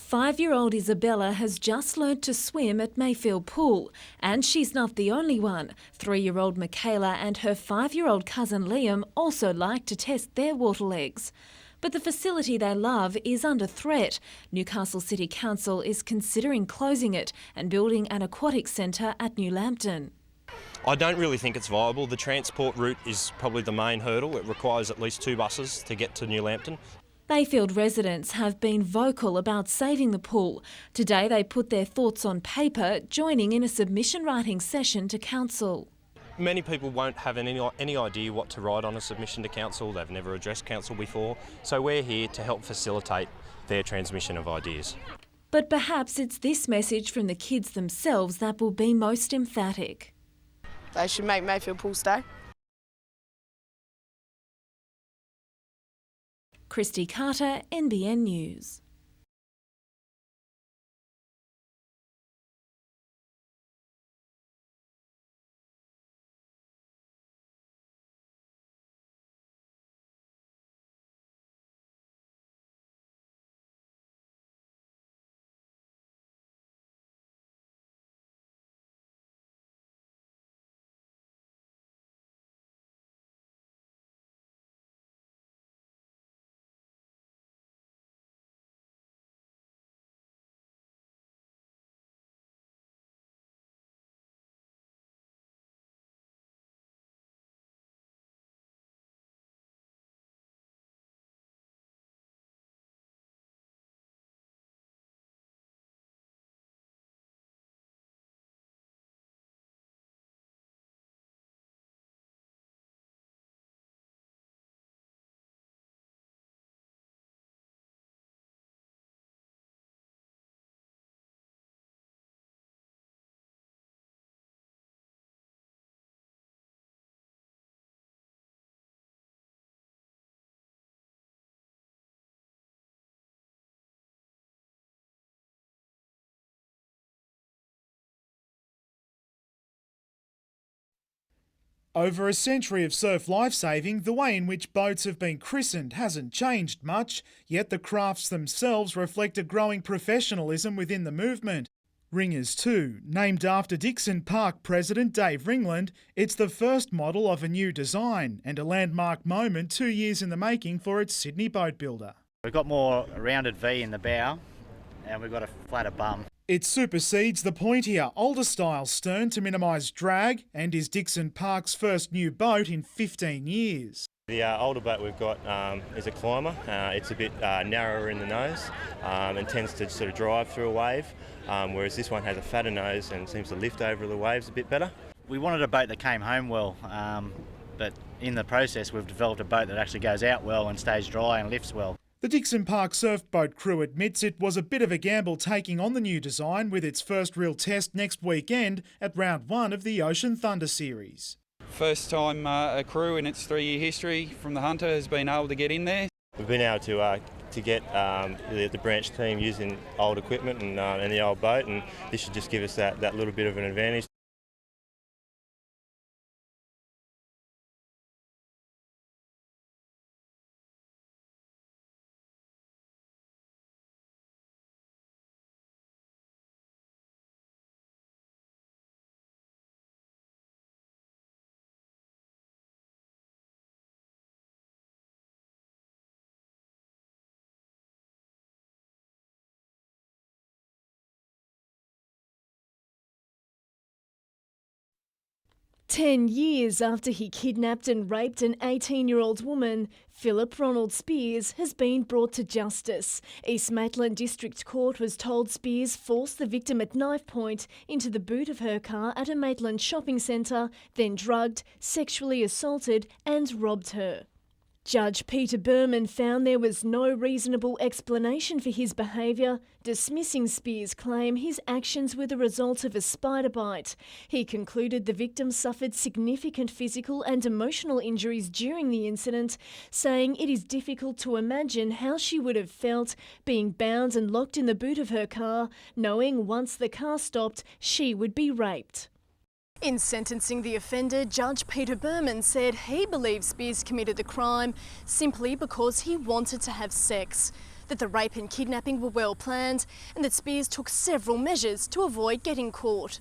5-year-old Isabella has just learnt to swim at Mayfield Pool, and she's not the only one. 3-year-old Michaela and her 5-year-old cousin Liam also like to test their water legs. But the facility they love is under threat. Newcastle City Council is considering closing it and building an aquatic centre at New Lambton. I don't really think it's viable. The transport route is probably the main hurdle. It requires at least 2 buses to get to New Lambton. Mayfield residents have been vocal about saving the pool. Today they put their thoughts on paper, joining in a submission writing session to Council. Many people won't have any idea what to write on a submission to Council. They've never addressed Council before, so we're here to help facilitate their transmission of ideas. But perhaps it's this message from the kids themselves that will be most emphatic. They should make Mayfield Pool stay. Christy Carter, NBN News. Over a century of surf lifesaving, the way in which boats have been christened hasn't changed much, yet the crafts themselves reflect a growing professionalism within the movement. Ringers too. Named after Dixon Park President Dave Ringland, it's the first model of a new design and a landmark moment 2 years in the making for its Sydney boat builder. We've got more rounded V in the bow and we've got a flatter bum. It supersedes the pointier, older style stern to minimise drag and is Dixon Park's first new boat in 15 years. The older boat we've got is a climber. It's a bit narrower in the nose and tends to sort of drive through a wave, whereas this one has a fatter nose and seems to lift over the waves a bit better. We wanted a boat that came home well, but in the process we've developed a boat that actually goes out well and stays dry and lifts well. The Dixon Park surf boat crew admits it was a bit of a gamble taking on the new design, with its first real test next weekend at round 1 of the Ocean Thunder series. First time a crew in its 3-year history from the Hunter has been able to get in there. We've been able to get the branch team using old equipment and the old boat, and this should just give us that little bit of an advantage. Ten years after he kidnapped and raped an 18-year-old woman, Philip Ronald Spears has been brought to justice. East Maitland District Court was told Spears forced the victim at knife point into the boot of her car at a Maitland shopping centre, then drugged, sexually assaulted and robbed her. Judge Peter Berman found there was no reasonable explanation for his behaviour, dismissing Spears' claim his actions were the result of a spider bite. He concluded the victim suffered significant physical and emotional injuries during the incident, saying it is difficult to imagine how she would have felt being bound and locked in the boot of her car, knowing once the car stopped, she would be raped. In sentencing the offender, Judge Peter Berman said he believes Spears committed the crime simply because he wanted to have sex. that the rape and kidnapping were well planned and that Spears took several measures to avoid getting caught.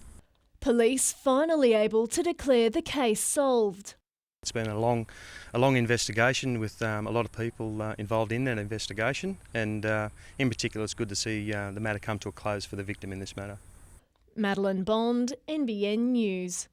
Police finally able to declare the case solved. It's been a long investigation with a lot of people involved in that investigation, and in particular it's good to see the matter come to a close for the victim in this matter. Madeline Bond, NBN News.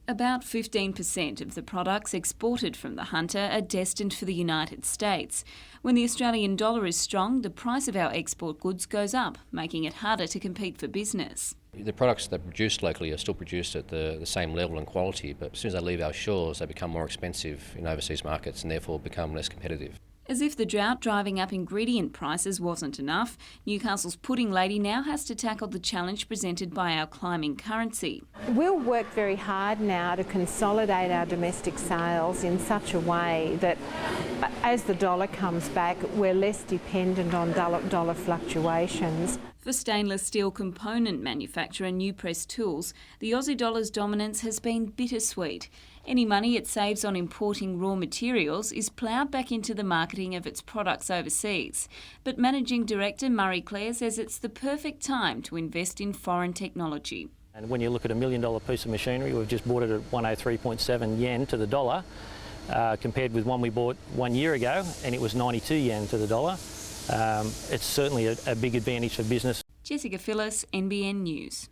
About 15% of the products exported from the Hunter are destined for the United States. When the Australian dollar is strong, the price of our export goods goes up, making it harder to compete for business. The products that are produced locally are still produced at the same level and quality, but as soon as they leave our shores, they become more expensive in overseas markets and therefore become less competitive. As if the drought driving up ingredient prices wasn't enough, Newcastle's pudding lady now has to tackle the challenge presented by our climbing currency. We'll work very hard now to consolidate our domestic sales in such a way that as the dollar comes back, we're less dependent on dollar fluctuations. For stainless steel component manufacturer Newpress Tools, the Aussie dollar's dominance has been bittersweet. Any money it saves on importing raw materials is ploughed back into the marketing of its products overseas. But Managing Director Murray Clare says it's the perfect time to invest in foreign technology. And when you look at $1 million piece of machinery, we've just bought it at 103.7 yen to the dollar, compared with one we bought 1 year ago, and it was 92 yen to the dollar. It's certainly a big advantage for business. Jessica Phyllis, NBN News.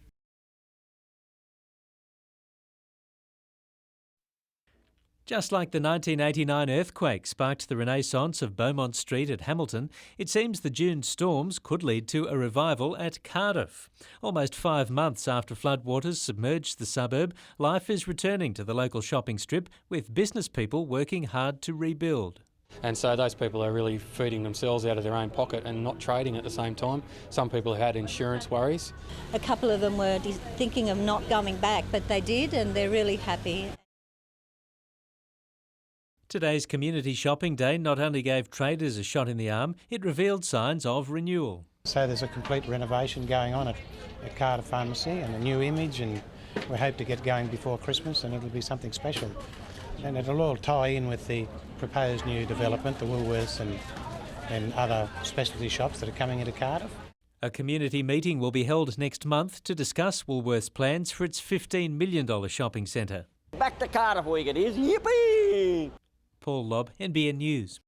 Just like the 1989 earthquake sparked the renaissance of Beaumont Street at Hamilton, it seems the June storms could lead to a revival at Cardiff. Almost 5 months after floodwaters submerged the suburb, life is returning to the local shopping strip, with business people working hard to rebuild. And so those people are really feeding themselves out of their own pocket and not trading at the same time. Some people had insurance worries. A couple of them were thinking of not going back, but they did, and they're really happy. Today's Community Shopping Day not only gave traders a shot in the arm, it revealed signs of renewal. So there's a complete renovation going on at Cardiff Pharmacy and a new image, and we hope to get going before Christmas, and it'll be something special. And it'll all tie in with the proposed new development, the Woolworths and other specialty shops that are coming into Cardiff. A community meeting will be held next month to discuss Woolworths' plans for its $15 million shopping centre. Back to Cardiff week it is, yippee! Paul Lobb, NBN News.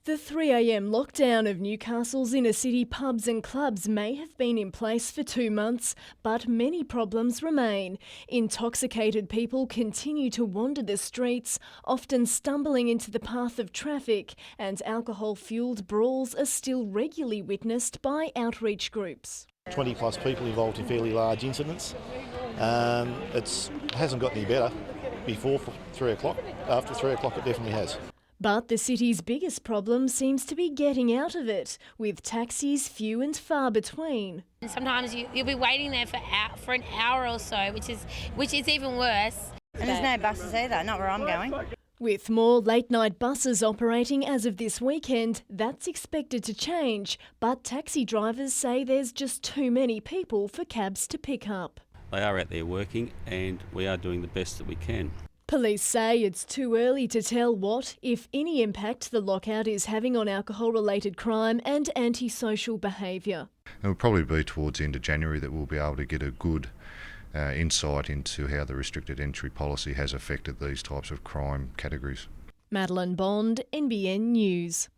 The 3 a.m. lockdown of Newcastle's inner city pubs and clubs may have been in place for 2 months, but many problems remain. Intoxicated people continue to wander the streets, often stumbling into the path of traffic, and alcohol-fuelled brawls are still regularly witnessed by outreach groups. 20 plus people involved in fairly large incidents. It hasn't got any better before 3 o'clock. After 3 o'clock it definitely has. But the city's biggest problem seems to be getting out of it, with taxis few and far between. Sometimes you'll be waiting there for an hour or so, which is even worse. And there's no buses either, not where I'm going. With more late-night buses operating as of this weekend, that's expected to change, but taxi drivers say there's just too many people for cabs to pick up. They are out there working, and we are doing the best that we can. Police say it's too early to tell what, if any, impact the lockout is having on alcohol-related crime and antisocial behaviour. It'll probably be towards the end of January that we'll be able to get a good insight into how the restricted entry policy has affected these types of crime categories. Madeline Bond, NBN News.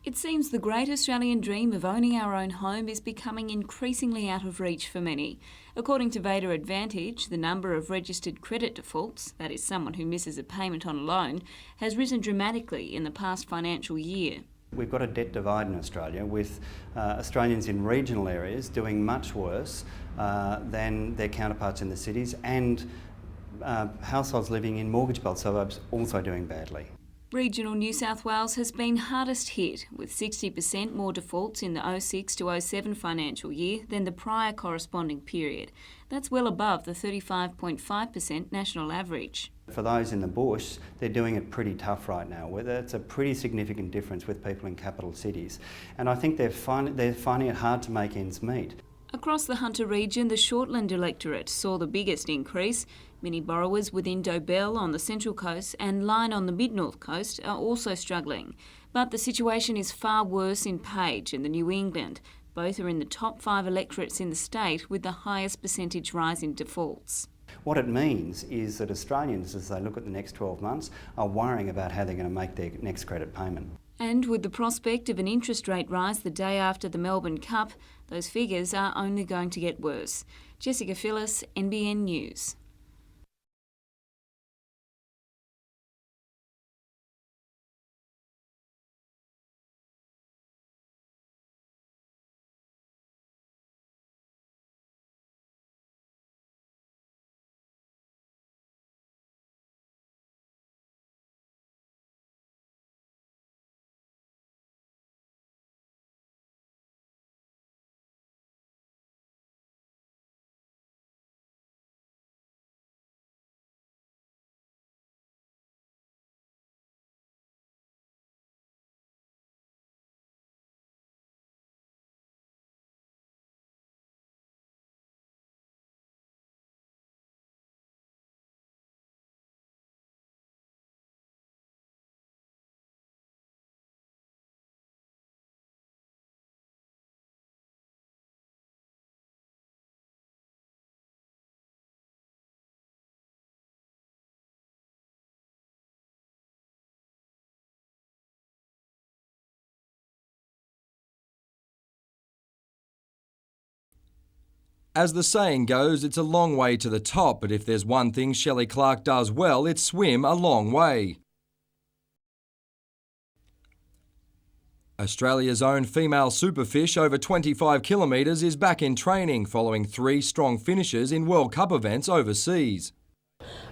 It seems the great Australian dream of owning our own home is becoming increasingly out of reach for many. According to Vader Advantage, the number of registered credit defaults, that is someone who misses a payment on a loan, has risen dramatically in the past financial year. We've got a debt divide in Australia, with Australians in regional areas doing much worse than their counterparts in the cities, and households living in mortgage-belt suburbs also doing badly. Regional New South Wales has been hardest hit, with 60% more defaults in the 06 to 07 financial year than the prior corresponding period. That's well above the 35.5% national average. For those in the bush, they're doing it pretty tough right now. It's a pretty significant difference with people in capital cities. And I think they're finding it hard to make ends meet. Across the Hunter region, the Shortland electorate saw the biggest increase. Many borrowers within Dobell on the Central Coast and Lyne on the Mid-North Coast are also struggling. But the situation is far worse in Page and the New England. Both are in the top 5 electorates in the state with the highest percentage rise in defaults. What it means is that Australians, as they look at the next 12 months, are worrying about how they're going to make their next credit payment. And with the prospect of an interest rate rise the day after the Melbourne Cup, those figures are only going to get worse. Jessica Phillis, NBN News. As the saying goes, it's a long way to the top, but if there's one thing Shelley Clark does well, it's swim a long way. Australia's own female superfish over 25 kilometres is back in training following 3 strong finishes in World Cup events overseas.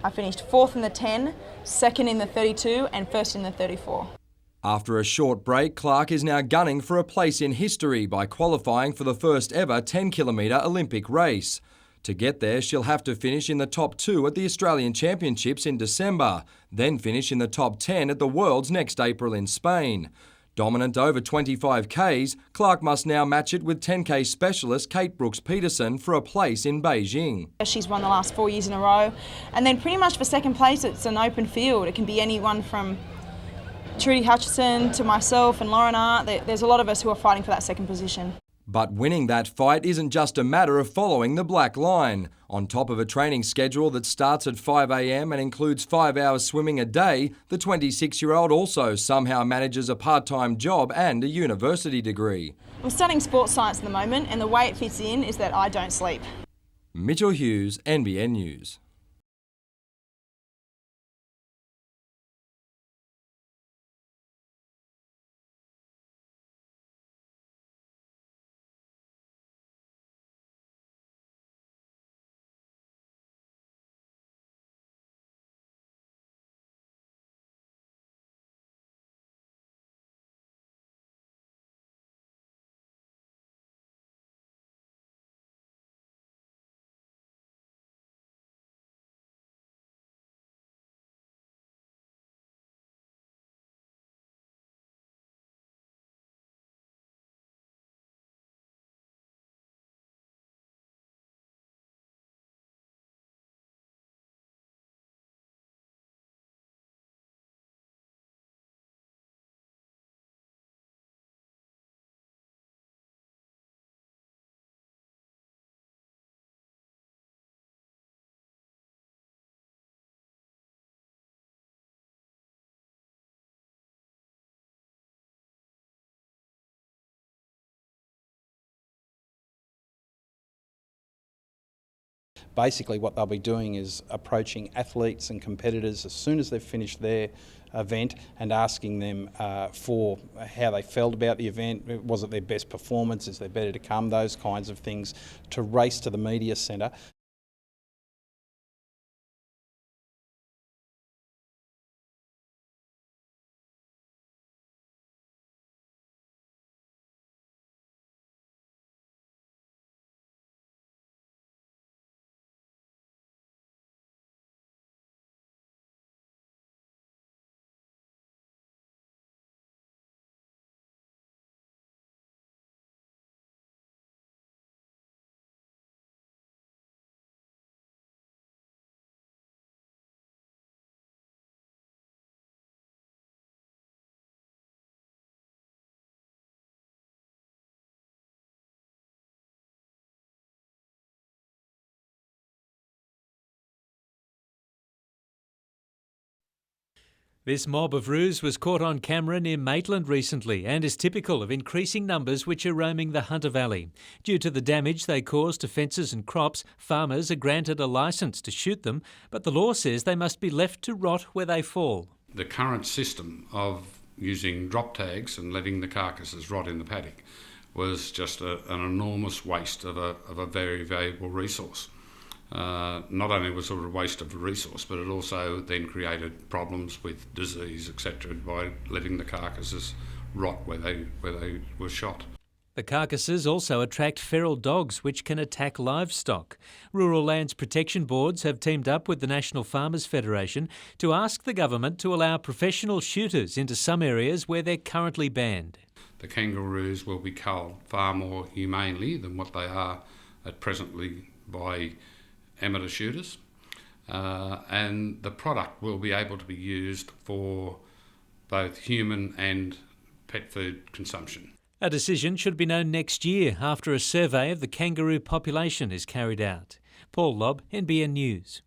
I finished 4th in the 10, 2nd in the 32 and 1st in the 34. After a short break, Clark is now gunning for a place in history by qualifying for the first ever 10-kilometre Olympic race. To get there, she'll have to finish in the top 2 at the Australian Championships in December, then finish in the top 10 at the Worlds next April in Spain. Dominant over 25 Ks, Clark must now match it with 10K specialist Kate Brooks-Peterson for a place in Beijing. She's won the last 4 years in a row, and then pretty much for second place it's an open field. It can be anyone from Trudy Hutchison to myself and Lauren Art. There's a lot of us who are fighting for that second position. But winning that fight isn't just a matter of following the black line. On top of a training schedule that starts at 5 a.m. and includes 5 hours swimming a day, the 26-year-old also somehow manages a part-time job and a university degree. I'm studying sports science at the moment, and the way it fits in is that I don't sleep. Mitchell Hughes, NBN News. basically what they'll be doing is approaching athletes and competitors as soon as they've finished their event and asking them for how they felt about the event. Was it their best performance? Is there better to come? Those kinds of things, to race to the media centre. This mob of roos was caught on camera near Maitland recently and is typical of increasing numbers which are roaming the Hunter Valley. Due to the damage they cause to fences and crops, farmers are granted a licence to shoot them, but the law says they must be left to rot where they fall. The current system of using drop tags and letting the carcasses rot in the paddock was just an enormous waste of a very valuable resource. Not only was it a waste of a resource, but it also then created problems with disease, etc., by letting the carcasses rot where they were shot. The carcasses also attract feral dogs which can attack livestock. Rural Lands Protection Boards have teamed up with the National Farmers Federation to ask the government to allow professional shooters into some areas where they're currently banned. The kangaroos will be culled far more humanely than what they are at presently by amateur shooters, and the product will be able to be used for both human and pet food consumption. A decision should be known next year after a survey of the kangaroo population is carried out. Paul Lobb, NBN News.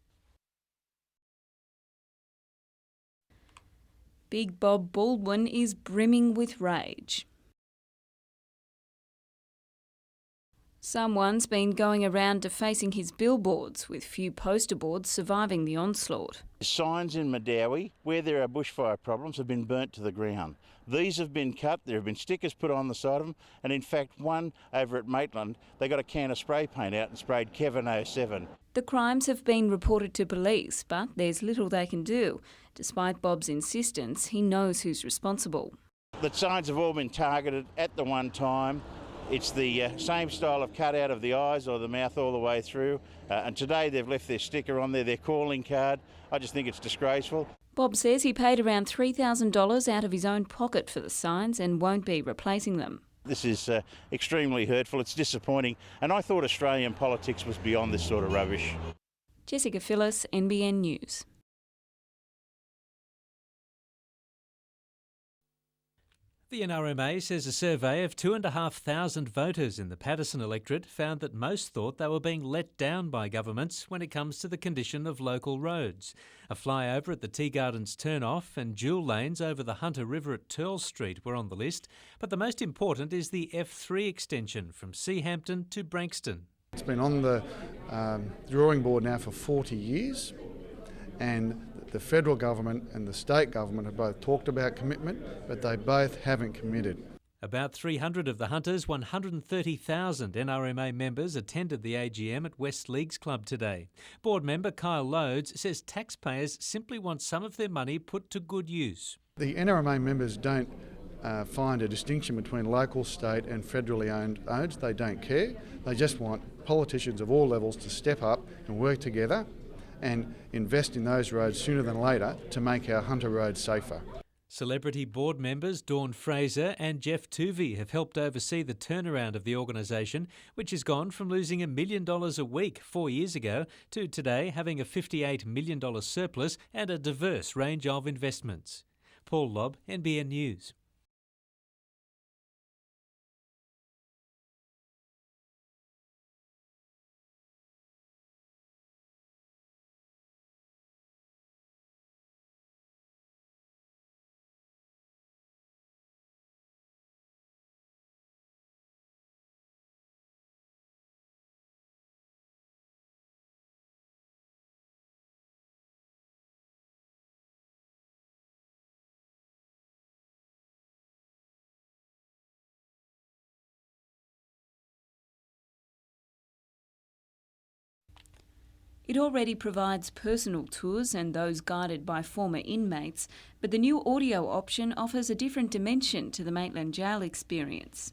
Big Bob Baldwin is brimming with rage. Someone's been going around defacing his billboards, with few poster boards surviving the onslaught. Signs in Madawi, where there are bushfire problems, have been burnt to the ground. These have been cut, there have been stickers put on the side of them, and in fact one over at Maitland, they got a can of spray paint out and sprayed Kevin 07. The crimes have been reported to police, but there's little they can do. Despite Bob's insistence, he knows who's responsible. The signs have all been targeted at the one time. It's the same style of cutout of the eyes or the mouth all the way through. And today they've left their sticker on there, their calling card. I just think it's disgraceful. Bob says he paid around $3,000 out of his own pocket for the signs and won't be replacing them. This is extremely hurtful. It's disappointing. And I thought Australian politics was beyond this sort of rubbish. Jessica Phillis, NBN News. The NRMA says a survey of 2,500 voters in the Paterson electorate found that most thought they were being let down by governments when it comes to the condition of local roads. A flyover at the Tea Gardens turn-off and dual lanes over the Hunter River at Turl Street were on the list, but the most important is the F3 extension from Seahampton to Branxton. It's been on the drawing board now for 40 years, and the federal government and the state government have both talked about commitment, but they both haven't committed. About 300 of the Hunters' 130,000 NRMA members attended the AGM at West Leagues Club today. Board member Kyle Loades says taxpayers simply want some of their money put to good use. The NRMA members don't find a distinction between local, state and federally owned roads. They don't care. They just want politicians of all levels to step up and work together and invest in those roads sooner than later to make our Hunter roads safer. Celebrity board members Dawn Fraser and Jeff Tuvey have helped oversee the turnaround of the organisation, which has gone from losing $1 million a week 4 years ago to today having a $58 million surplus and a diverse range of investments. Paul Lobb, NBN News. It already provides personal tours and those guided by former inmates, but the new audio option offers a different dimension to the Maitland Jail experience.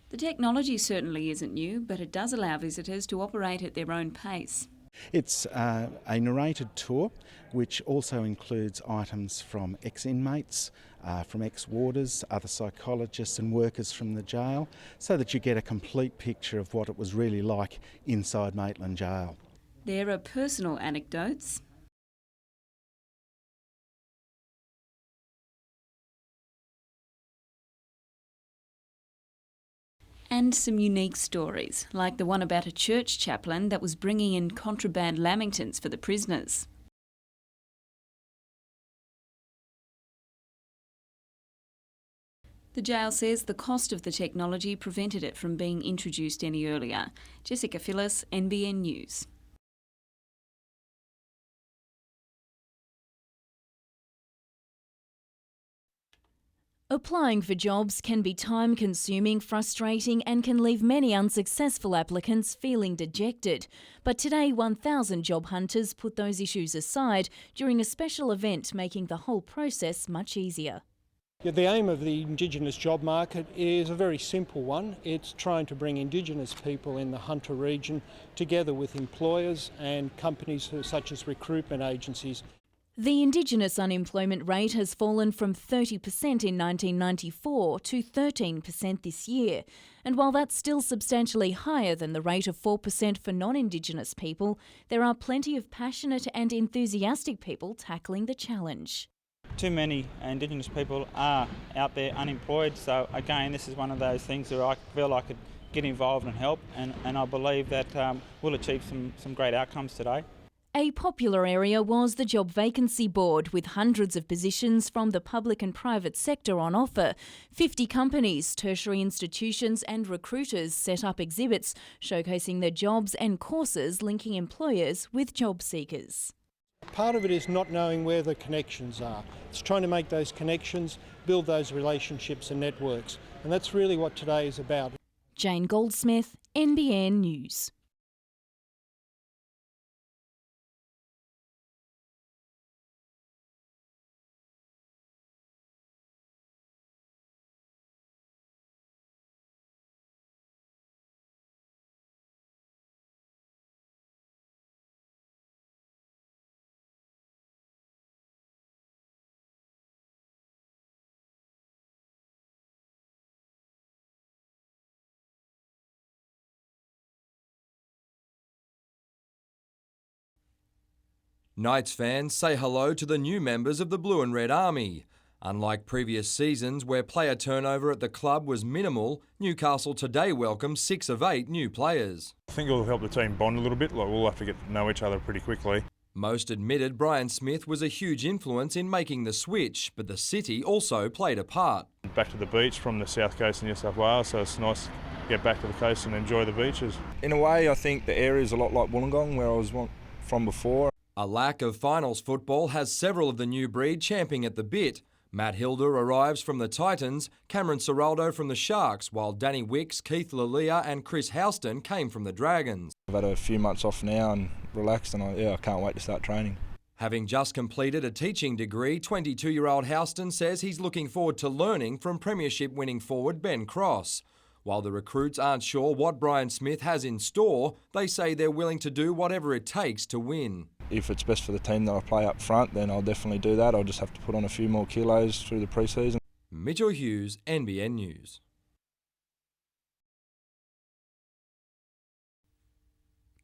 The technology certainly isn't new, but it does allow visitors to operate at their own pace. It's a narrated tour which also includes items from ex-inmates, from ex-warders, other psychologists and workers from the jail, so that you get a complete picture of what it was really like inside Maitland Jail. There are personal anecdotes, and some unique stories, like the one about a church chaplain that was bringing in contraband lamingtons for the prisoners. The jail says the cost of the technology prevented it from being introduced any earlier. Jessica Phyllis, NBN News. Applying for jobs can be time-consuming, frustrating and can leave many unsuccessful applicants feeling dejected. But today, 1,000 job hunters put those issues aside during a special event making the whole process much easier. The aim of the Indigenous job market is a very simple one. It's trying to bring Indigenous people in the Hunter region together with employers and companies such as recruitment agencies. The Indigenous unemployment rate has fallen from 30% in 1994 to 13% this year. And while that's still substantially higher than the rate of 4% for non-Indigenous people, there are plenty of passionate and enthusiastic people tackling the challenge. Too many Indigenous people are out there unemployed, so again this is one of those things where I feel I could get involved and help, and I believe that we'll achieve some great outcomes today. A popular area was the Job Vacancy Board, with hundreds of positions from the public and private sector on offer. 50 companies, tertiary institutions and recruiters set up exhibits showcasing their jobs and courses linking employers with job seekers. Part of it is not knowing where the connections are. It's trying to make those connections, build those relationships and networks. And that's really what today is about. Jane Goldsmith, NBN News. Knights fans say hello to the new members of the Blue and Red Army. Unlike previous seasons where player turnover at the club was minimal, Newcastle today welcomed 6 of 8 new players. I think it will help the team bond a little bit, like we'll have to get to know each other pretty quickly. Most admitted Brian Smith was a huge influence in making the switch, but the city also played a part. Back to the beach from the south coast of New South Wales, so it's nice to get back to the coast and enjoy the beaches. In a way, I think the area is a lot like Wollongong, where I was from before. A lack of finals football has several of the new breed champing at the bit. Matt Hilder arrives from the Titans, Cameron Ciraldo from the Sharks, while Danny Wicks, Keith Lalia and Chris Houston came from the Dragons. I've had a few months off now and relaxed, and I can't wait to start training. Having just completed a teaching degree, 22-year-old Houston says he's looking forward to learning from premiership-winning forward Ben Cross. While the recruits aren't sure what Brian Smith has in store, they say they're willing to do whatever it takes to win. If it's best for the team that I play up front, then I'll definitely do that. I'll just have to put on a few more kilos through the pre-season. Mitchell Hughes, NBN News.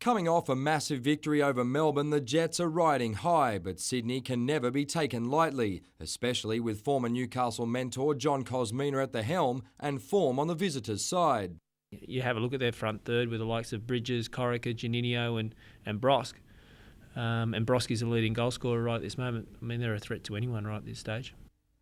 Coming off a massive victory over Melbourne, the Jets are riding high, but Sydney can never be taken lightly, especially with former Newcastle mentor John Kosmina at the helm and form on the visitors' side. You have a look at their front third with the likes of Bridges, Corica, Juninho and Brosk. And Broski's a leading goal scorer right at this moment. I mean, they're a threat to anyone right at this stage.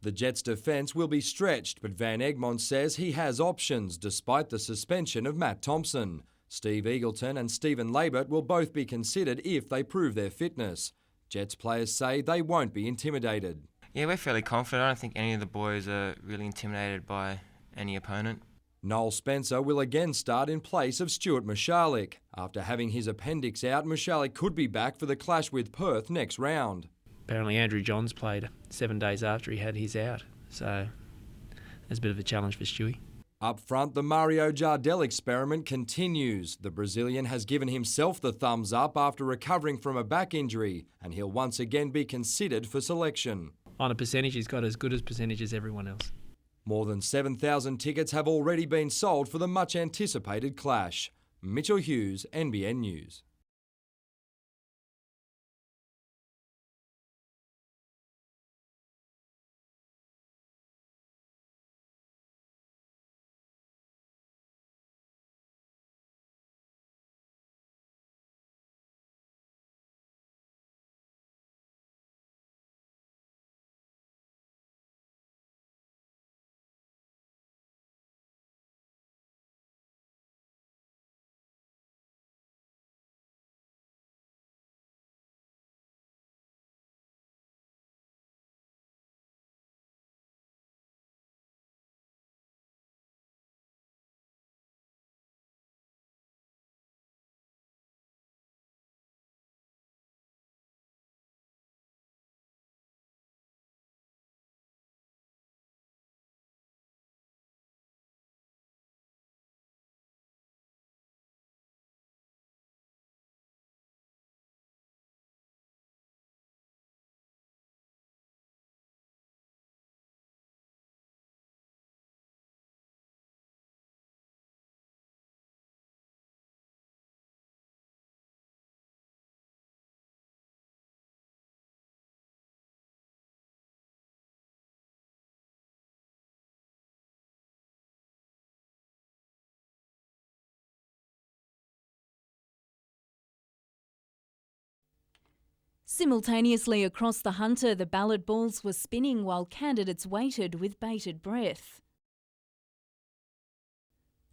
The Jets' defence will be stretched, but Van Egmond says he has options despite the suspension of Matt Thompson. Steve Eagleton and Stephen Labert will both be considered if they prove their fitness. Jets players say they won't be intimidated. Yeah, we're fairly confident. I don't think any of the boys are really intimidated by any opponent. Noel Spencer will again start in place of Stuart Michalek. After having his appendix out, Michalek could be back for the clash with Perth next round. Apparently Andrew Johns played 7 days after he had his out, so there's a bit of a challenge for Stewie. Up front, the Mario Jardel experiment continues. The Brazilian has given himself the thumbs up after recovering from a back injury, and he'll once again be considered for selection. On a percentage, he's got as good a percentage as everyone else. More than 7,000 tickets have already been sold for the much-anticipated clash. Mitchell Hughes, NBN News. Simultaneously across the Hunter, the ballot balls were spinning while candidates waited with bated breath.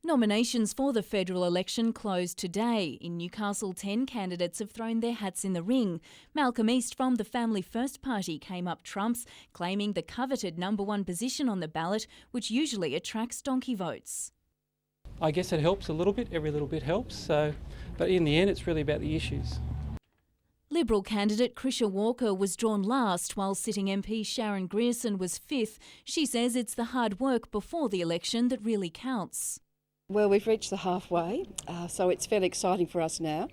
Nominations for the federal election closed today. In Newcastle, 10 candidates have thrown their hats in the ring. Malcolm East from the Family First Party came up trumps, claiming the coveted #1 position on the ballot, which usually attracts donkey votes. I guess it helps a little bit, every little bit helps, but in the end it's really about the issues. Liberal candidate Krisha Walker was drawn last, while sitting MP Sharon Grierson was 5th. She says it's the hard work before the election that really counts. Well, we've reached the halfway, so it's fairly exciting for us now.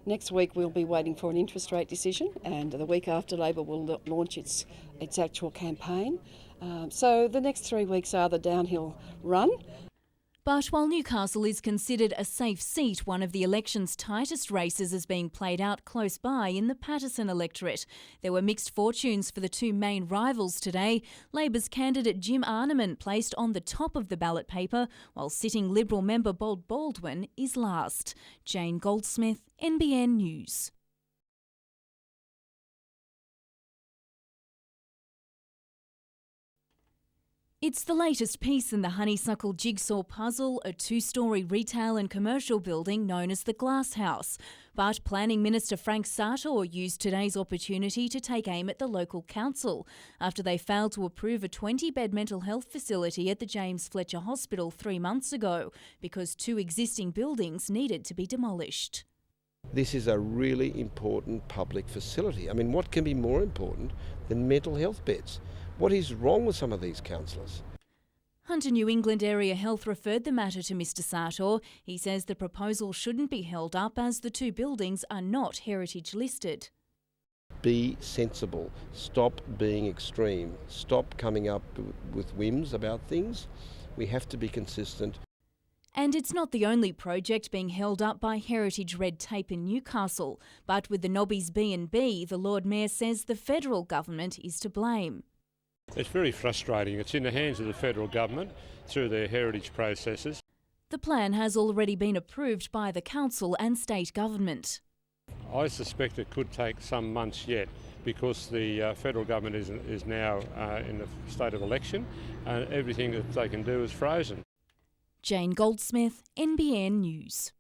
Next week we'll be waiting for an interest rate decision, and the week after Labor will launch its actual campaign. So the next 3 weeks are the downhill run. But while Newcastle is considered a safe seat, one of the election's tightest races is being played out close by in the Patterson electorate. There were mixed fortunes for the two main rivals today. Labor's candidate Jim Arneman placed on the top of the ballot paper, while sitting Liberal member Bob Baldwin is last. Jane Goldsmith, NBN News. It's the latest piece in the honeysuckle jigsaw puzzle, a 2-storey retail and commercial building known as the Glass House. But Planning Minister Frank Sartor used today's opportunity to take aim at the local council after they failed to approve a 20-bed mental health facility at the James Fletcher Hospital 3 months ago because 2 existing buildings needed to be demolished. This is a really important public facility. I mean, what can be more important than mental health beds? What is wrong with some of these councillors? Hunter New England Area Health referred the matter to Mr Sartor. He says the proposal shouldn't be held up as the 2 buildings are not heritage listed. Be sensible. Stop being extreme. Stop coming up with whims about things. We have to be consistent. And it's not the only project being held up by heritage red tape in Newcastle. But with the Nobby's B&B, the Lord Mayor says the federal government is to blame. It's very frustrating. It's in the hands of the federal government through their heritage processes. The plan has already been approved by the council and state government. I suspect it could take some months yet because the federal government is now in a state of election and everything that they can do is frozen. Jane Goldsmith, NBN News.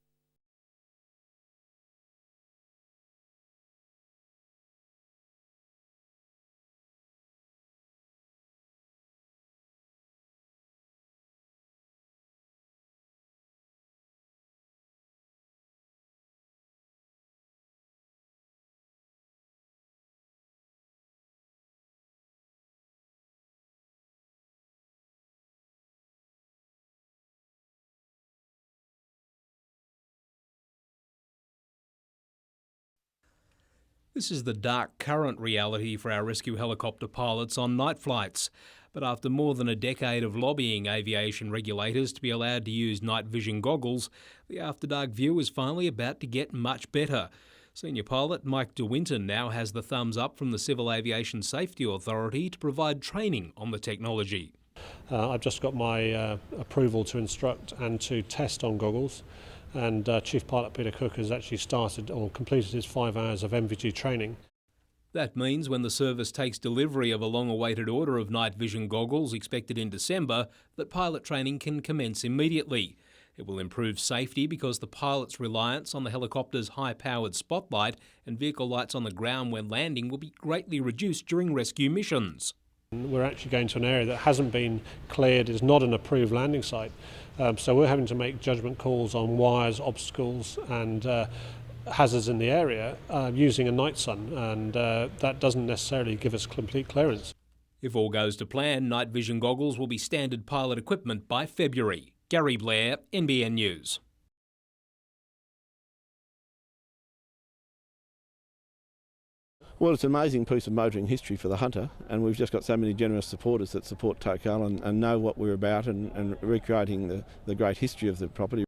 This is the dark current reality for our rescue helicopter pilots on night flights. But after more than a decade of lobbying aviation regulators to be allowed to use night vision goggles, the After Dark view is finally about to get much better. Senior pilot Mike De Winton now has the thumbs up from the Civil Aviation Safety Authority to provide training on the technology. I've just got my approval to instruct and to test on goggles, and Chief Pilot Peter Cook has actually started or completed his 5 hours of MVG training. That means when the service takes delivery of a long-awaited order of night vision goggles expected in December, that pilot training can commence immediately. It will improve safety because the pilot's reliance on the helicopter's high-powered spotlight and vehicle lights on the ground when landing will be greatly reduced during rescue missions. We're actually going to an area that hasn't been cleared, is not an approved landing site. So we're having to make judgment calls on wires, obstacles and hazards in the area using a night sun, and that doesn't necessarily give us complete clearance. If all goes to plan, night vision goggles will be standard pilot equipment by February. Gary Blair, NBN News. Well, it's an amazing piece of motoring history for the Hunter, and we've just got so many generous supporters that support Tokal and know what we're about and recreating the great history of the property.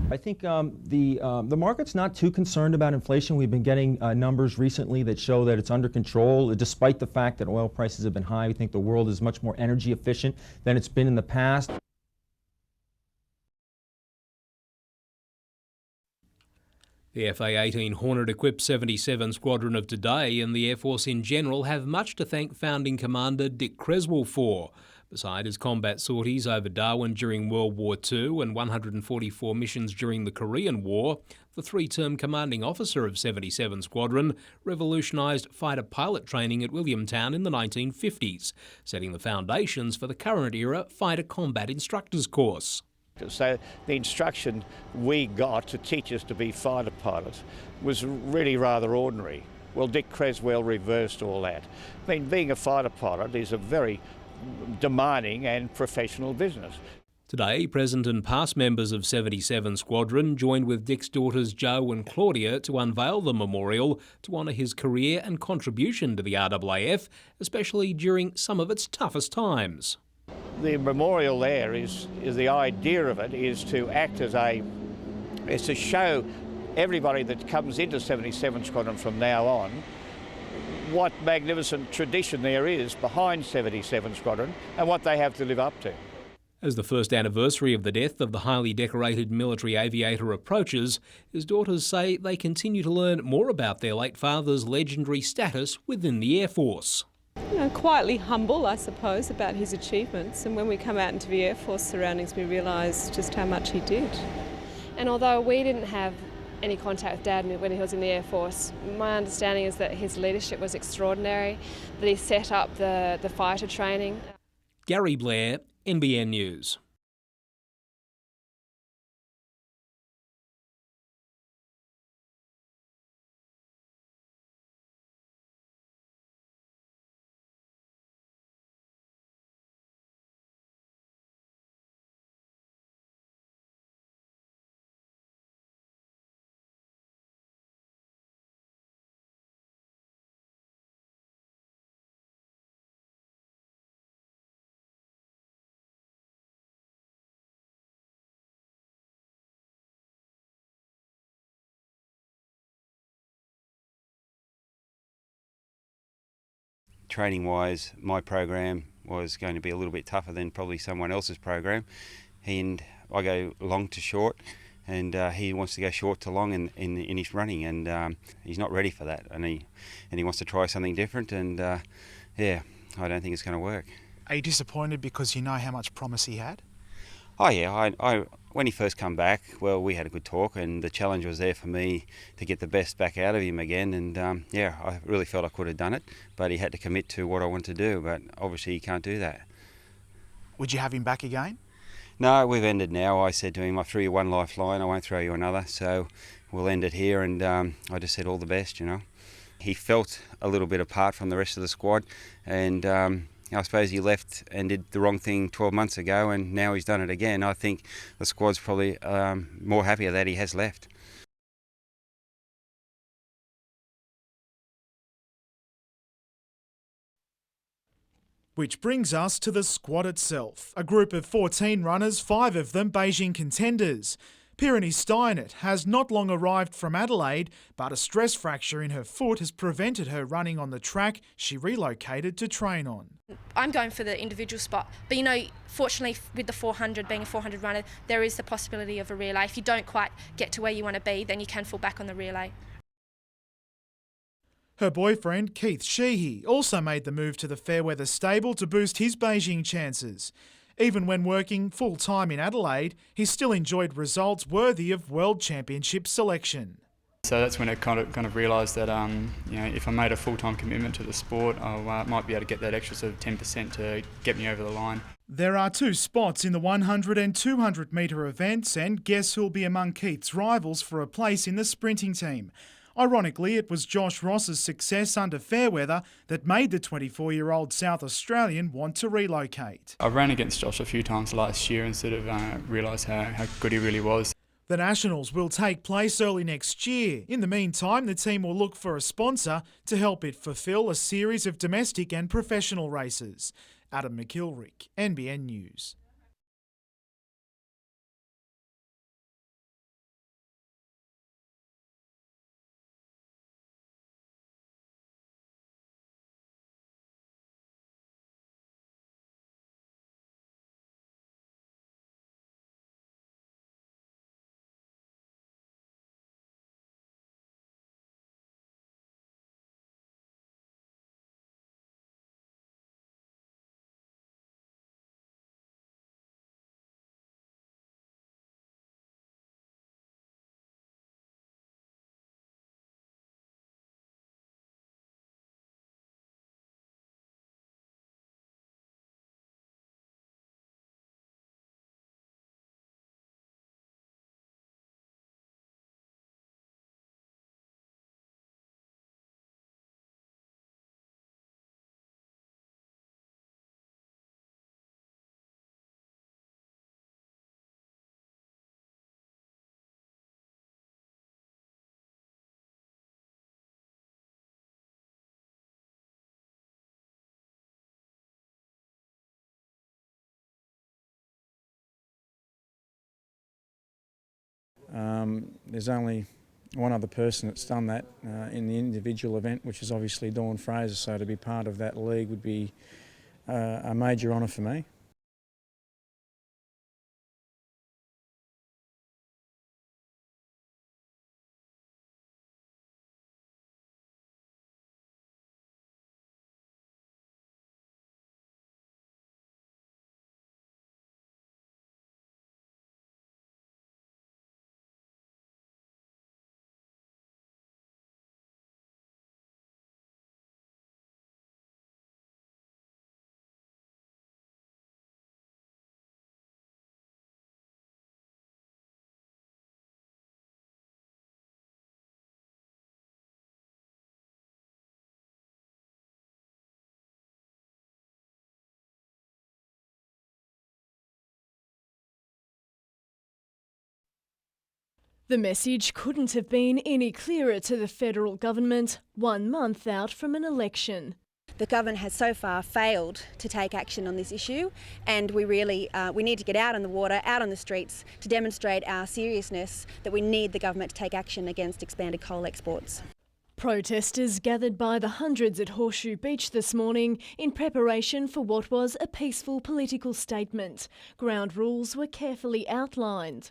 I think the market's not too concerned about inflation. We've been getting numbers recently that show that it's under control, despite the fact that oil prices have been high. We think the world is much more energy efficient than it's been in the past. The FA-18 Hornet-equipped 77 Squadron of today and the Air Force in general have much to thank founding Commander Dick Creswell for. Beside his combat sorties over Darwin during World War II and 144 missions during the Korean War, the three-term commanding officer of 77 Squadron revolutionised fighter pilot training at Williamtown in the 1950s, setting the foundations for the current era fighter combat instructors course. So the instruction we got to teach us to be fighter pilots was really rather ordinary. Well, Dick Creswell reversed all that. I mean, being a fighter pilot is a very demanding and professional business. Today, present and past members of 77 Squadron joined with Dick's daughters Jo and Claudia to unveil the memorial to honour his career and contribution to the RAAF, especially during some of its toughest times. The memorial there is the idea of it is to act as is to show everybody that comes into 77 Squadron from now on what magnificent tradition there is behind 77 Squadron and what they have to live up to. As the first anniversary of the death of the highly decorated military aviator approaches, his daughters say they continue to learn more about their late father's legendary status within the Air Force. Quietly humble, I suppose, about his achievements, and when we come out into the Air Force surroundings we realise just how much he did. And although we didn't have any contact with Dad when he was in the Air Force, my understanding is that his leadership was extraordinary, that he set up the fighter training. Gary Blair, NBN News. training wise, my program was going to be a little bit tougher than probably someone else's program. And I go long to short, and he wants to go short to long in his running, and he's not ready for that, and he wants to try something different, and yeah, I don't think it's going to work. Are you disappointed because you know how much promise he had? Oh yeah, I when he first come back, well, we had a good talk, and the challenge was there for me to get the best back out of him again, and yeah, I really felt I could have done it, but he had to commit to what I wanted to do, but obviously he can't do that. Would you have him back again? No, we've ended now. I said to him, I threw you one lifeline, I won't throw you another, so we'll end it here, and I just said all the best, you know. He felt a little bit apart from the rest of the squad, and I suppose he left and did the wrong thing 12 months ago, and now he's done it again. I think the squad's probably more happier that he has left. Which brings us to the squad itself. A group of 14 runners, 5 of them Beijing contenders. Pyrenees Steinert has not long arrived from Adelaide, but a stress fracture in her foot has prevented her running on the track she relocated to train on. I'm going for the individual spot, but you know, fortunately with the 400, being a 400 runner, there is the possibility of a relay. If you don't quite get to where you want to be, then you can fall back on the relay. Her boyfriend, Keith Sheehy, also made the move to the Fairweather stable to boost his Beijing chances. Even when working full-time in Adelaide, he still enjoyed results worthy of World Championship selection. So that's when I kind of realised that you know, if I made a full-time commitment to the sport, I might be able to get that extra sort of 10% to get me over the line. There are 2 spots in the 100 and 200 metre events, and guess who'll be among Keith's rivals for a place in the sprinting team? Ironically, it was Josh Ross's success under Fairweather that made the 24-year-old South Australian want to relocate. I ran against Josh a few times last year and sort of realised how good he really was. The Nationals will take place early next year. In the meantime, the team will look for a sponsor to help it fulfil a series of domestic and professional races. Adam McIlrick, NBN News. There's only one other person that's done that in the individual event, which is obviously Dawn Fraser, so to be part of that league would be a major honour for me. The message couldn't have been any clearer to the federal government 1 month out from an election. The government has so far failed to take action on this issue, and we really we need to get out on the water, out on the streets to demonstrate our seriousness that we need the government to take action against expanded coal exports. Protesters gathered by the hundreds at Horseshoe Beach this morning in preparation for what was a peaceful political statement. Ground rules were carefully outlined.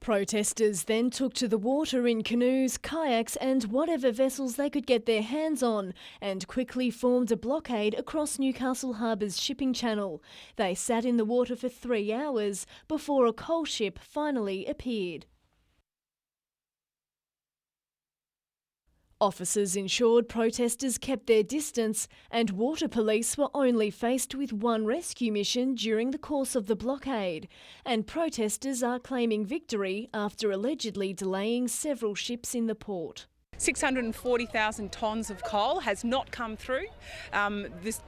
Protesters then took to the water in canoes, kayaks and whatever vessels they could get their hands on and quickly formed a blockade across Newcastle Harbour's shipping channel. They sat in the water for 3 hours before a coal ship finally appeared. Officers ensured protesters kept their distance and water police were only faced with one rescue mission during the course of the blockade. And protesters are claiming victory after allegedly delaying several ships in the port. 640,000 tonnes of coal has not come through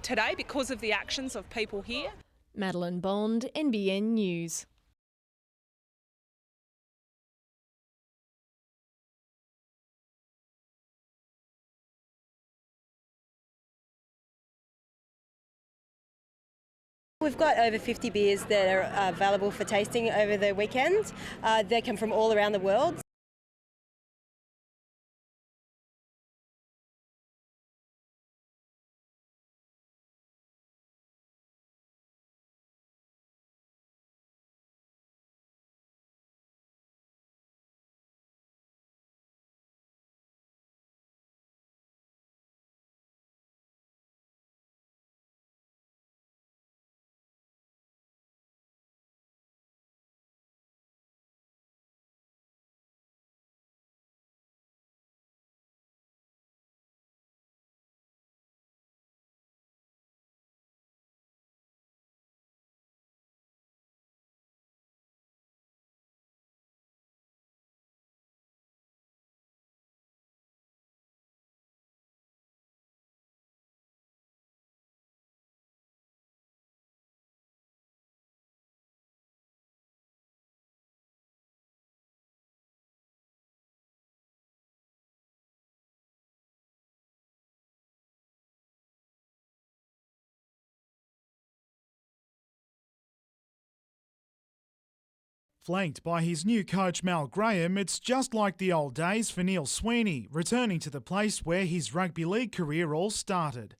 today because of the actions of people here. Madeline Bond, NBN News. We've got over 50 beers that are available for tasting over the weekend. They come from all around the world. Flanked by his new coach Mal Graham, it's just like the old days for Neil Sweeney, returning to the place where his rugby league career all started.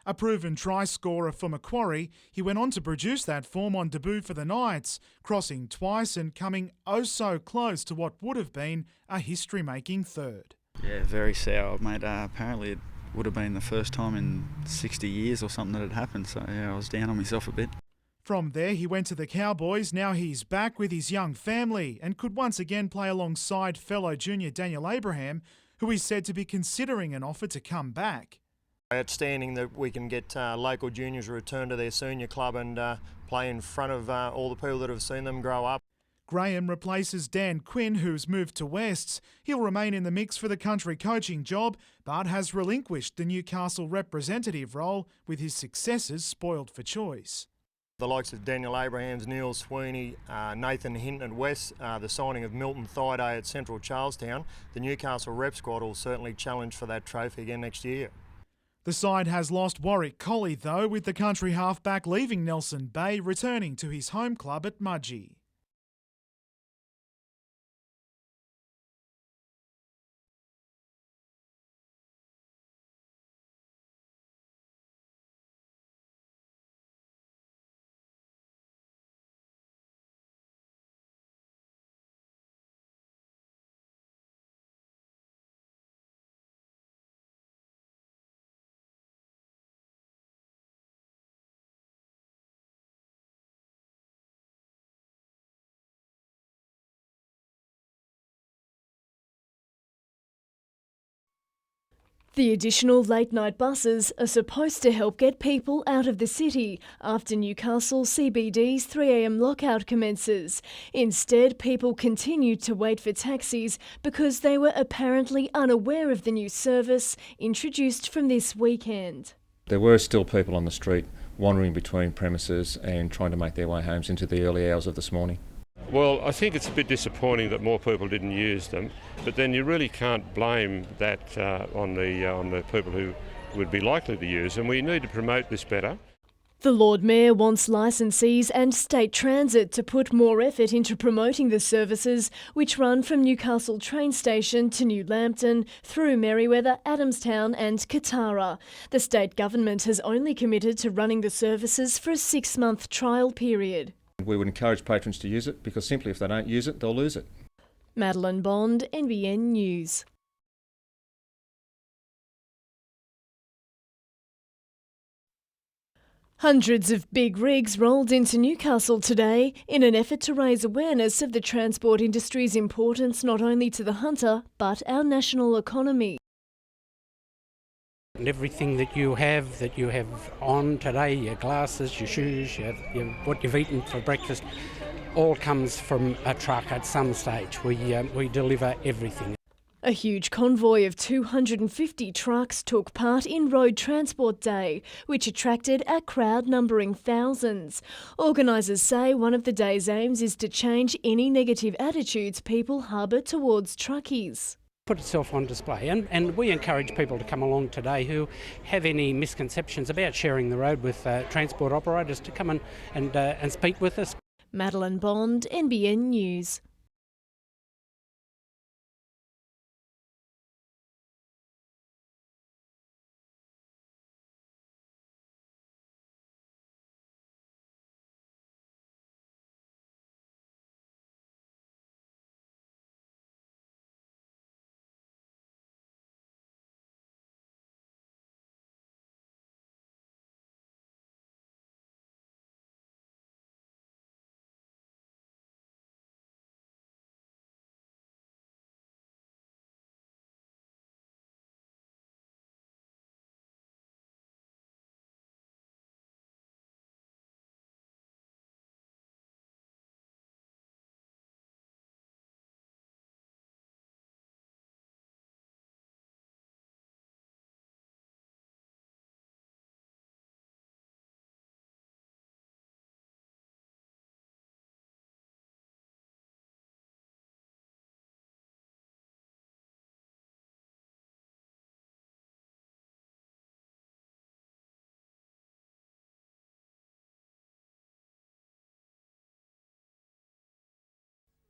A proven try scorer for Macquarie, he went on to produce that form on debut for the Knights, crossing twice and coming oh so close to what would have been a history-making third. Yeah, very sour, mate. Apparently it would have been the first time in 60 years or something that had happened, so yeah, I was down on myself a bit. From there, he went to the Cowboys. Now he's back with his young family and could once again play alongside fellow junior Daniel Abraham, who is said to be considering an offer to come back. Outstanding that we can get local juniors return to their senior club and play in front of all the people that have seen them grow up. Graham replaces Dan Quinn, who's moved to Wests. He'll remain in the mix for the country coaching job, but has relinquished the Newcastle representative role with his successors spoiled for choice. The likes of Daniel Abrahams, Neil Sweeney, Nathan Hinton at West, the signing of Milton Thaiday at Central Charlestown, the Newcastle rep squad will certainly challenge for that trophy again next year. The side has lost Warwick Colley though, with the country halfback leaving Nelson Bay, returning to his home club at Mudgee. The additional late-night buses are supposed to help get people out of the city after Newcastle CBD's 3am lockout commences. Instead, people continued to wait for taxis because they were apparently unaware of the new service introduced from this weekend. There were still people on the street wandering between premises and trying to make their way homes into the early hours of this morning. Well, I think it's a bit disappointing that more people didn't use them, but then you really can't blame that on the people who would be likely to use them. We need to promote this better. The Lord Mayor wants licensees and State Transit to put more effort into promoting the services which run from Newcastle train station to New Lambton, through Merewether, Adamstown and Katara. The state government has only committed to running the services for a 6-month trial period. We would encourage patrons to use it because simply if they don't use it, they'll lose it. Madeline Bond, NBN News. Hundreds of big rigs rolled into Newcastle today in an effort to raise awareness of the transport industry's importance not only to the hunter but our national economy. And everything that you have on today, your glasses, your shoes, what you've eaten for breakfast, all comes from a truck at some stage. We deliver everything. A huge convoy of 250 trucks took part in Road Transport Day, which attracted a crowd numbering thousands. Organisers say one of the day's aims is to change any negative attitudes people harbour towards truckies. Put itself on display, and we encourage people to come along today who have any misconceptions about sharing the road with transport operators to come and speak with us. Madeline Bond, NBN News.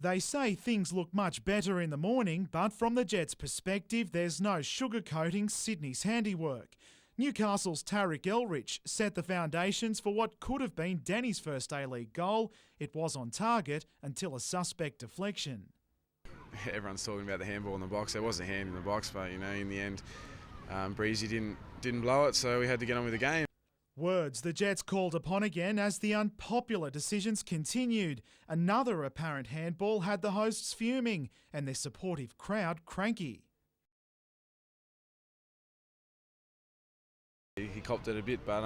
They say things look much better in the morning, but from the Jets' perspective, there's no sugarcoating Sydney's handiwork. Newcastle's Tarek Elrich set the foundations for what could have been Danny's first A-League goal. It was on target until a suspect deflection. Everyone's talking about the handball in the box. There was a hand in the box, but in the end, Breezy didn't blow it, so we had to get on with the game. Words the Jets called upon again as the unpopular decisions continued. Another apparent handball had the hosts fuming and their supportive crowd cranky. He copped it a bit, but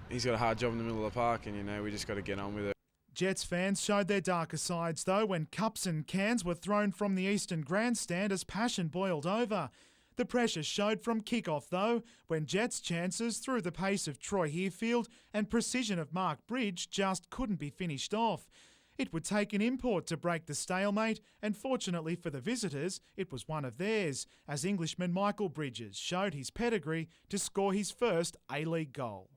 he's got a hard job in the middle of the park, and we just got to get on with it. Jets fans showed their darker sides though when cups and cans were thrown from the Eastern Grandstand as passion boiled over. The pressure showed from kick-off though, when Jets' chances through the pace of Troy Hearfield and precision of Mark Bridge just couldn't be finished off. It would take an import to break the stalemate, and fortunately for the visitors, it was one of theirs, as Englishman Michael Bridges showed his pedigree to score his first A-League goal.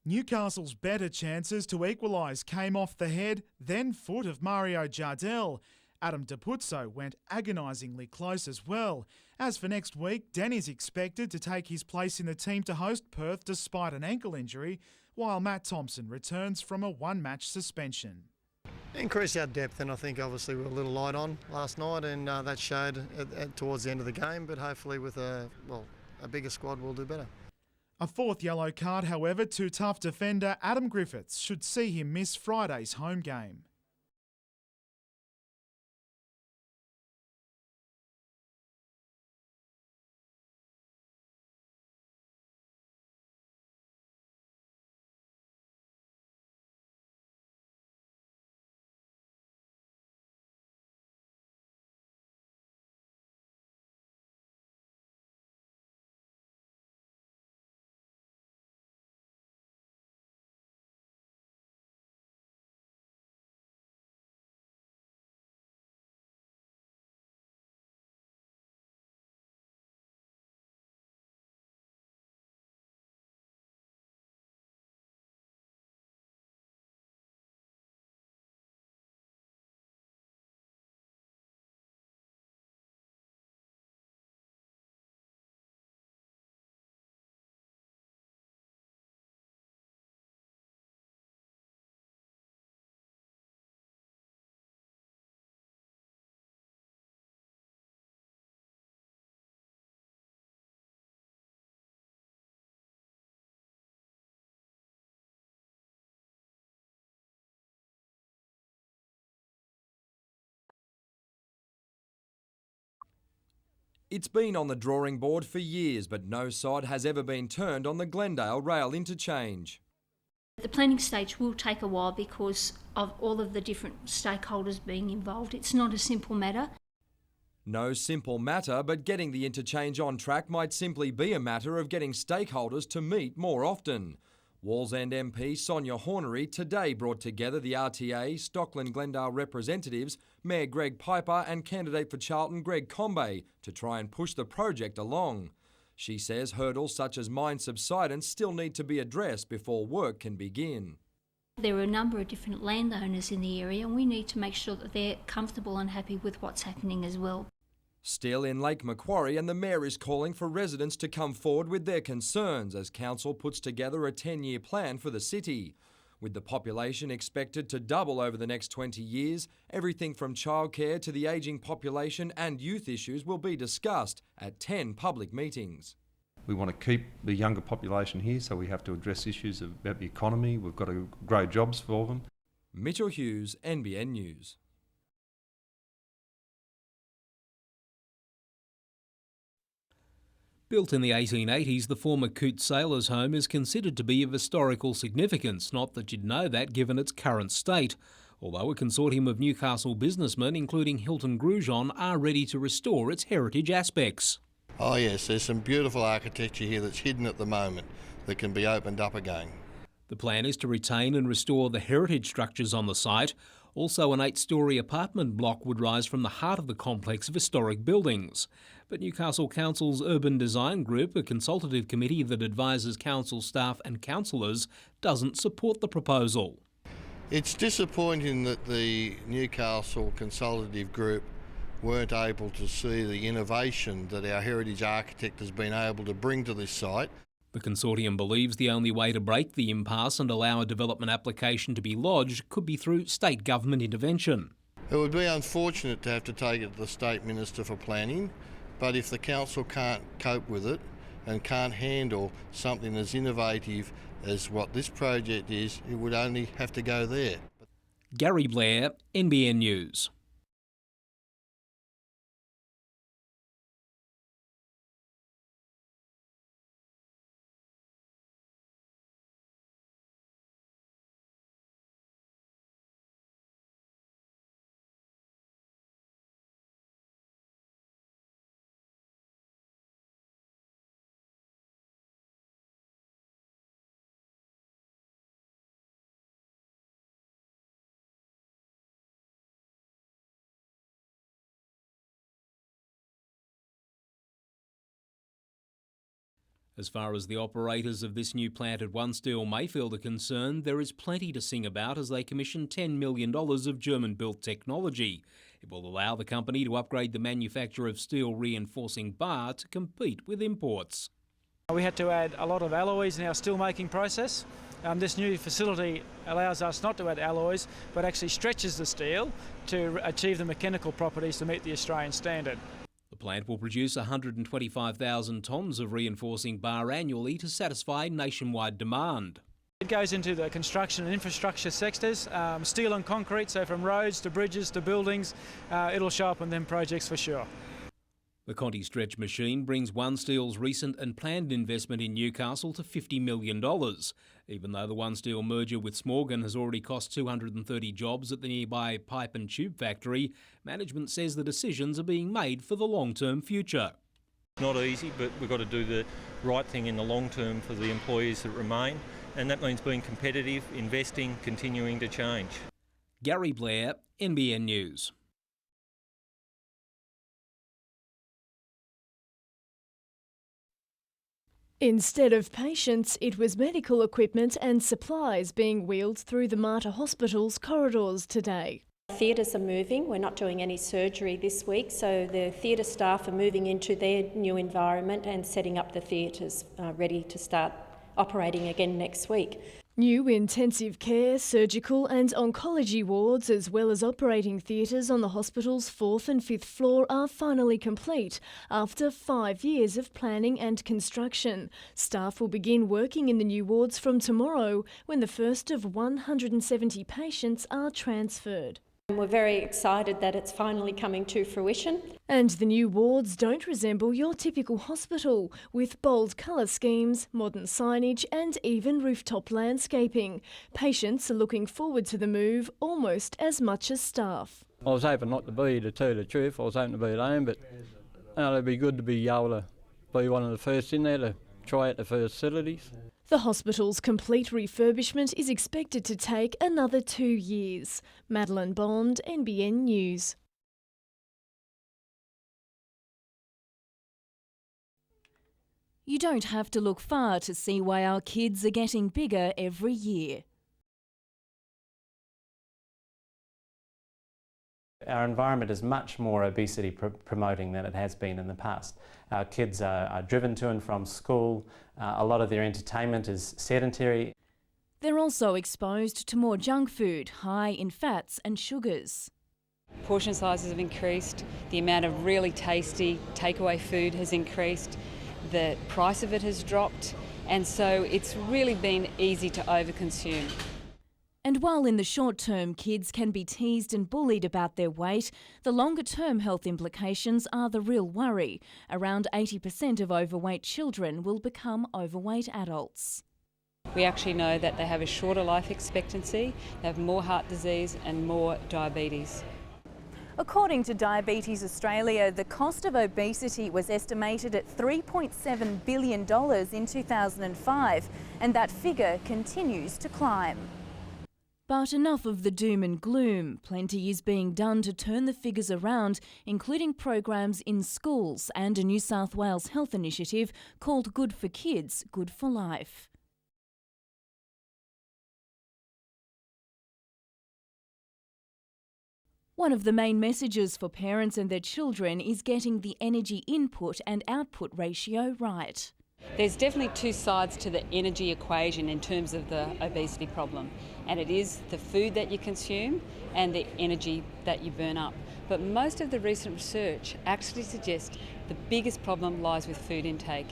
Newcastle's better chances to equalise came off the head, then foot of Mario Jardel. Adam DePuzzo went agonisingly close as well. As for next week, Danny's expected to take his place in the team to host Perth despite an ankle injury, while Matt Thompson returns from a one-match suspension. Increase our depth, and I think obviously we were a little light on last night, and that showed towards the end of the game, but hopefully with a bigger squad we'll do better. A fourth yellow card, however, to tough defender Adam Griffiths should see him miss Friday's home game. It's been on the drawing board for years, but no sod has ever been turned on the Glendale rail interchange. The planning stage will take a while because of all of the different stakeholders being involved. It's not a simple matter. No simple matter, but getting the interchange on track might simply be a matter of getting stakeholders to meet more often. Wallsend MP Sonia Hornery today brought together the RTA, Stockland Glendale representatives, Mayor Greg Piper and candidate for Charlton Greg Combay to try and push the project along. She says hurdles such as mine subsidence still need to be addressed before work can begin. There are a number of different landowners in the area and we need to make sure that they're comfortable and happy with what's happening as well. Still in Lake Macquarie, and the Mayor is calling for residents to come forward with their concerns as Council puts together a 10-year plan for the city. With the population expected to double over the next 20 years, everything from childcare to the ageing population and youth issues will be discussed at 10 public meetings. We want to keep the younger population here, so we have to address issues about the economy. We've got to grow jobs for them. Mitchell Hughes, NBN News. Built in the 1880s, the former Coote Sailors' Home is considered to be of historical significance, not that you'd know that given its current state. Although a consortium of Newcastle businessmen, including Hilton Grujon, are ready to restore its heritage aspects. Oh yes, there's some beautiful architecture here that's hidden at the moment that can be opened up again. The plan is to retain and restore the heritage structures on the site. Also, an 8-storey apartment block would rise from the heart of the complex of historic buildings. But Newcastle Council's Urban Design Group, a consultative committee that advises council staff and councillors, doesn't support the proposal. It's disappointing that the Newcastle Consultative Group weren't able to see the innovation that our heritage architect has been able to bring to this site. The consortium believes the only way to break the impasse and allow a development application to be lodged could be through state government intervention. It would be unfortunate to have to take it to the State Minister for planning, but if the council can't cope with it and can't handle something as innovative as what this project is, it would only have to go there. Gary Blair, NBN News. As far as the operators of this new plant at One Steel Mayfield are concerned, there is plenty to sing about as they commission $10 million of German-built technology. It will allow the company to upgrade the manufacture of steel reinforcing bar to compete with imports. We had to add a lot of alloys in our steel-making process. This new facility allows us not to add alloys, but actually stretches the steel to achieve the mechanical properties to meet the Australian standard. The plant will produce 125,000 tonnes of reinforcing bar annually to satisfy nationwide demand. It goes into the construction and infrastructure sectors, steel and concrete, so from roads to bridges to buildings, it'll show up on them projects for sure. The Conti stretch machine brings One Steel's recent and planned investment in Newcastle to $50 million. Even though the One Steel merger with Smorgon has already cost 230 jobs at the nearby pipe and tube factory, management says the decisions are being made for the long-term future. Not easy, but we've got to do the right thing in the long term for the employees that remain, and that means being competitive, investing, continuing to change. Gary Blair, NBN News. Instead of patients, it was medical equipment and supplies being wheeled through the Mater Hospital's corridors today. Theatres are moving. We're not doing any surgery this week, so the theatre staff are moving into their new environment and setting up the theatres ready to start operating again next week. New intensive care, surgical and oncology wards, as well as operating theatres on the hospital's 4th and 5th floor, are finally complete after 5 years of planning and construction. Staff will begin working in the new wards from tomorrow, when the first of 170 patients are transferred. We're very excited that it's finally coming to fruition. And the new wards don't resemble your typical hospital, with bold colour schemes, modern signage and even rooftop landscaping. Patients are looking forward to the move almost as much as staff. I was hoping not to be, to tell the truth. I was hoping to be at home, but it'd be good to be able to be one of the first in there to try out the facilities. The hospital's complete refurbishment is expected to take another 2 years. Madeline Bond, NBN News. You don't have to look far to see why our kids are getting bigger every year. Our environment is much more obesity promoting than it has been in the past. Our kids are driven to and from school. A lot of their entertainment is sedentary. They're also exposed to more junk food, high in fats and sugars. Portion sizes have increased, the amount of really tasty takeaway food has increased, the price of it has dropped, and so it's really been easy to overconsume. And while in the short term kids can be teased and bullied about their weight, the longer term health implications are the real worry. Around 80% of overweight children will become overweight adults. We actually know that they have a shorter life expectancy, they have more heart disease and more diabetes. According to Diabetes Australia, the cost of obesity was estimated at $3.7 billion in 2005, and that figure continues to climb. But enough of the doom and gloom. Plenty is being done to turn the figures around, including programs in schools and a New South Wales health initiative called Good for Kids, Good for Life. One of the main messages for parents and their children is getting the energy input and output ratio right. There's definitely two sides to the energy equation in terms of the obesity problem, and it is the food that you consume and the energy that you burn up. But most of the recent research actually suggests the biggest problem lies with food intake.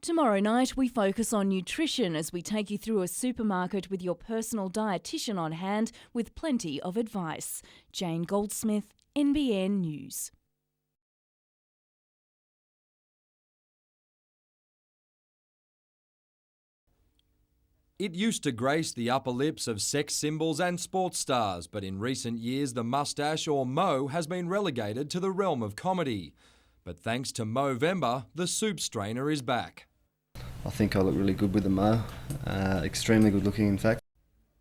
Tomorrow night we focus on nutrition as we take you through a supermarket with your personal dietitian on hand with plenty of advice. Jane Goldsmith, NBN News. It used to grace the upper lips of sex symbols and sports stars, but in recent years the moustache or mo has been relegated to the realm of comedy. But thanks to Movember, the soup strainer is back. I think I look really good with the mo, extremely good looking in fact.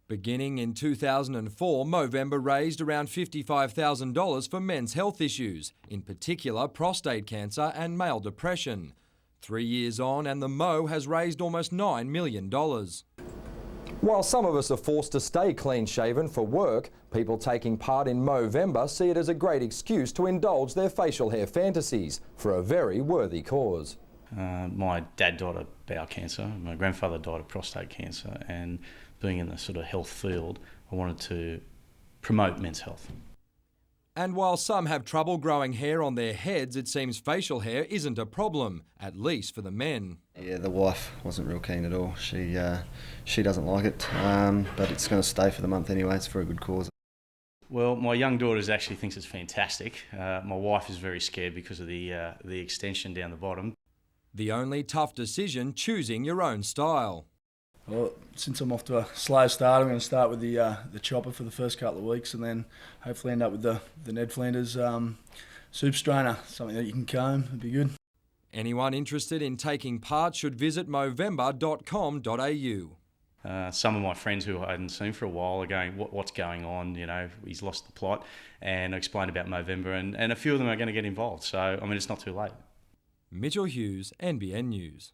Beginning in 2004, Movember raised around $55,000 for men's health issues, in particular prostate cancer and male depression. 3 years on and the mo has raised almost $9 million. While some of us are forced to stay clean-shaven for work, people taking part in Movember see it as a great excuse to indulge their facial hair fantasies for a very worthy cause. My dad died of bowel cancer, my grandfather died of prostate cancer, and being in the sort of health field, I wanted to promote men's health. And while some have trouble growing hair on their heads, it seems facial hair isn't a problem, at least for the men. Yeah, the wife wasn't real keen at all. She doesn't like it, but it's going to stay for the month anyway. It's for a good cause. Well, my young daughter actually thinks it's fantastic. My wife is very scared because of the extension down the bottom. The only tough decision, choosing your own style. Well, since I'm off to a slow start, I'm going to start with the chopper for the first couple of weeks and then hopefully end up with the Ned Flanders soup strainer, something that you can comb, would be good. Anyone interested in taking part should visit movember.com.au. Some of my friends who I hadn't seen for a while are going, what's going on, you know, he's lost the plot, and I explained about Movember and a few of them are going to get involved, so I mean it's not too late. Mitchell Hughes, NBN News.